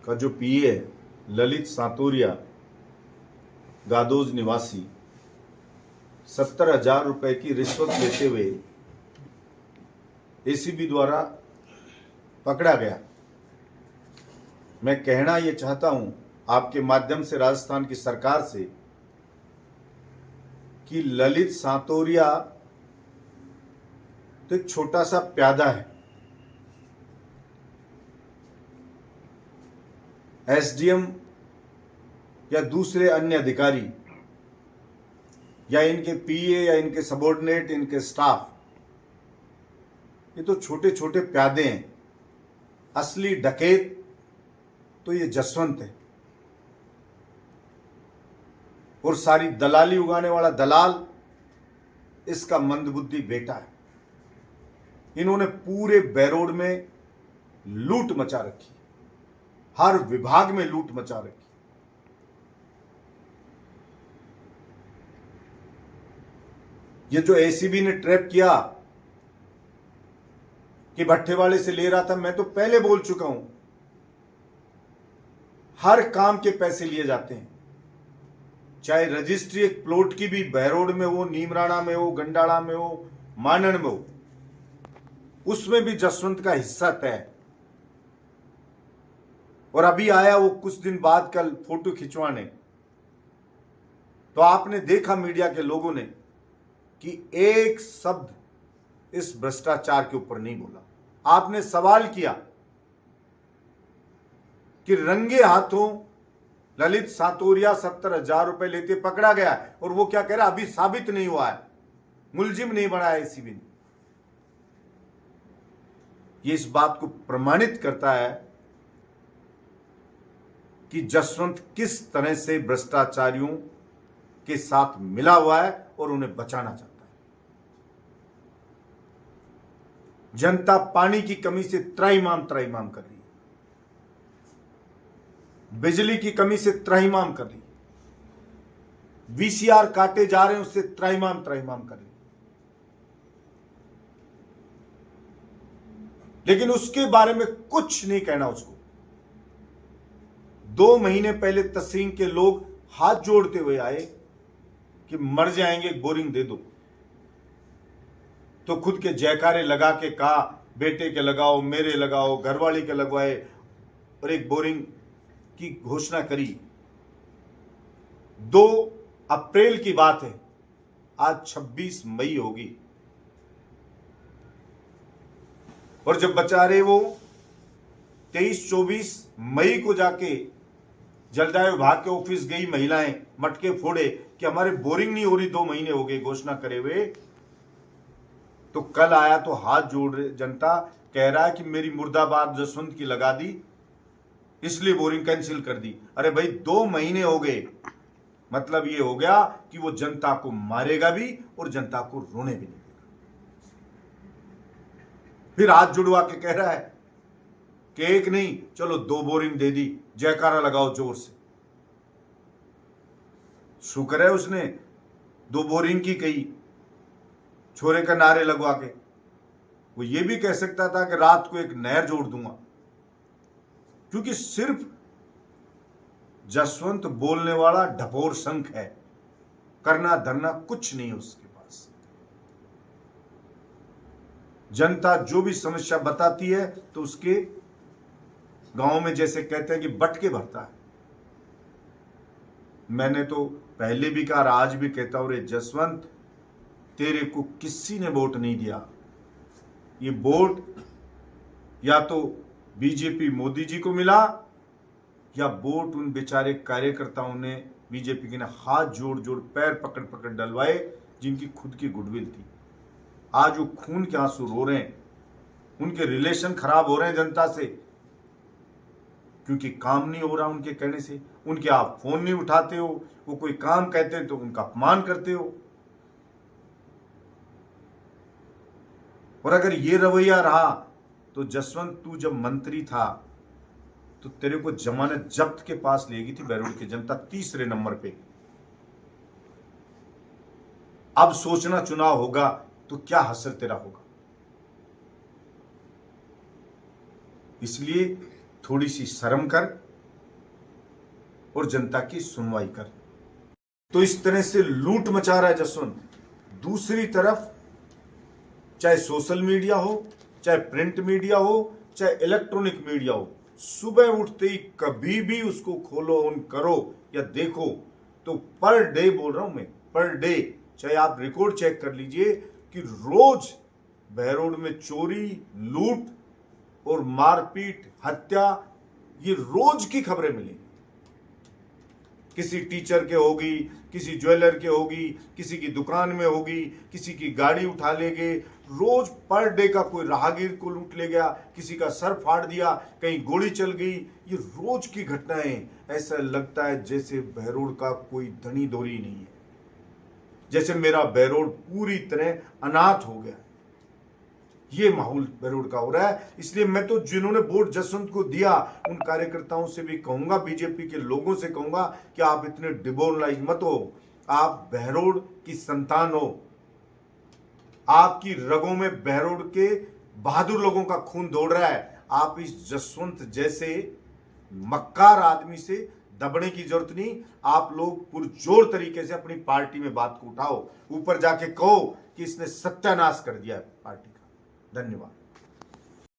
का जो पीए है ललित सातोरिया, गादोज निवासी, 70,000 रुपए की रिश्वत लेते हुए एसीबी द्वारा पकड़ा गया। मैं कहना यह चाहता हूं आपके माध्यम से राजस्थान की सरकार से कि ललित सातोरिया तो एक छोटा सा प्यादा है। एसडीएम या दूसरे अन्य अधिकारी या इनके पीए या इनके सबॉर्डिनेट, इनके स्टाफ, ये तो छोटे छोटे प्यादे हैं। असली डकैत तो ये जसवंत है और सारी दलाली उगाने वाला दलाल इसका मंदबुद्धि बेटा है। इन्होंने पूरे बैरोड में लूट मचा रखी, हर विभाग में लूट मचा रखी। ये जो एसीबी ने ट्रैप किया कि भट्टे वाले से ले रहा था, मैं तो पहले बोल चुका हूं, हर काम के पैसे लिए जाते हैं। चाहे रजिस्ट्री एक प्लॉट की भी बहरोड में हो, नीमराणा में हो, गंडाड़ा में हो, मानन में हो, उसमें भी जसवंत का हिस्सा तय। और अभी आया वो कुछ दिन बाद कल फोटो खिंचवाने, तो आपने देखा मीडिया के लोगों ने कि एक शब्द इस भ्रष्टाचार के ऊपर नहीं बोला। आपने सवाल किया कि रंगे हाथों ललित सातोरिया 70,000 रुपए लेते पकड़ा गया है, और वो क्या कह रहा है, अभी साबित नहीं हुआ है, मुलजिम नहीं बनाया एसीबी ने। ये इस बात को प्रमाणित करता है कि जसवंत किस तरह से भ्रष्टाचारियों के साथ मिला हुआ है और उन्हें बचाना चाहता है। जनता पानी की कमी से त्राहिमाम त्राहिमाम कर रही है, बिजली की कमी से त्राहिमाम कर रही है, वीसीआर काटे जा रहे हैं उससे त्राहिमाम त्राहिमाम कर रही है। लेकिन उसके बारे में कुछ नहीं कहना उसको। 2 महीने पहले तहसील के लोग हाथ जोड़ते हुए आए कि मर जाएंगे, बोरिंग दे दो, तो खुद के जयकारे लगा के कहा बेटे के लगाओ, मेरे लगाओ, घरवाली के लगवाए, और एक बोरिंग की घोषणा करी। 2 अप्रैल की बात है, आज 26 मई होगी, और जब बेचारे वो 23-24 मई को जाके जलदाय विभाग के ऑफिस गई महिलाएं, मटके फोड़े कि हमारे बोरिंग नहीं हो रही, 2 महीने हो गए घोषणा करे हुए, तो कल आया तो हाथ जोड़ जनता कह रहा है कि मेरी मुर्दाबाद जसवंत की लगा दी, इसलिए बोरिंग कैंसिल कर दी। अरे भाई 2 महीने हो गए, मतलब ये हो गया कि वो जनता को मारेगा भी और जनता को रोने भी नहीं देगा। फिर हाथ जुड़वा के कह रहा है कि एक नहीं, चलो 2 बोरिंग दे दी, जयकारा लगाओ जोर से। शुक्र है उसने 2 बोरिंग की कही, छोरे का नारे लगवा के। वो ये भी कह सकता था कि रात को एक नहर जोड़ दूंगा, क्योंकि सिर्फ जसवंत बोलने वाला ढपोर शंख है, करना धरना कुछ नहीं उसके पास। जनता जो भी समस्या बताती है तो उसके गांव में जैसे कहते हैं कि बटके भरता है। मैंने तो पहले भी कहा, आज भी कहता हूं, रे जसवंत, तेरे को किसी ने वोट नहीं दिया। ये वोट या तो बीजेपी मोदी जी को मिला, या वोट उन बेचारे कार्यकर्ताओं ने बीजेपी के ने हाथ जोड़ जोड़ पैर पकड़ पकड़ डलवाए, जिनकी खुद की गुडविल थी। आज वो खून के आंसू रो रहे हैं, उनके रिलेशन खराब हो रहे हैं जनता से, क्योंकि काम नहीं हो रहा उनके कहने से। उनके आप फोन नहीं उठाते हो, वो कोई काम कहते हैं तो उनका अपमान करते हो। और अगर ये रवैया रहा तो जसवंत, तू जब मंत्री था तो तेरे को जमानत जब्त के पास ले गई थी बैरोड की जनता, 3रे नंबर पे। अब सोचना चुनाव होगा तो क्या हसर तेरा होगा। इसलिए थोड़ी सी शर्म कर, और जनता की सुनवाई कर। तो इस तरह से लूट मचा रहा है जसवंत। दूसरी तरफ चाहे सोशल मीडिया हो, चाहे प्रिंट मीडिया हो, चाहे इलेक्ट्रॉनिक मीडिया हो, सुबह उठते ही कभी भी उसको खोलो, ऑन करो या देखो तो पर डे, बोल रहा हूं मैं, पर डे, चाहे आप रिकॉर्ड चेक कर लीजिए कि रोज बहरोड में चोरी, लूट और मारपीट, हत्या, ये रोज की खबरें मिलेंगी। किसी टीचर के होगी, किसी ज्वेलर के होगी, किसी की दुकान में होगी, किसी की गाड़ी उठा ले गए, रोज पर डे का कोई राहगीर को लूट ले गया, किसी का सर फाड़ दिया, कहीं गोली चल गई, ये रोज की घटनाएं। ऐसा लगता है जैसे बहरोड का कोई धनी धोरी नहीं है, जैसे मेरा बहरोड पूरी तरह अनाथ हो गया। ये माहौल बहरोड का हो रहा है। इसलिए मैं तो जिन्होंने वोट जसवंत को दिया उन कार्यकर्ताओं से भी कहूंगा, बीजेपी के लोगों से कहूंगा कि आप इतने डिमोरलाइज मत हो। आप बहरोड की संतान हो, आपकी रगों में बहरोड के बहादुर लोगों का खून दौड़ रहा है। आप इस जसवंत जैसे मक्कार आदमी से दबने की जरूरत नहीं। आप लोग पुरजोर तरीके से अपनी पार्टी में बात को उठाओ, ऊपर जाके कहो कि इसने सत्यानाश कर दिया है पार्टी का। धन्यवाद।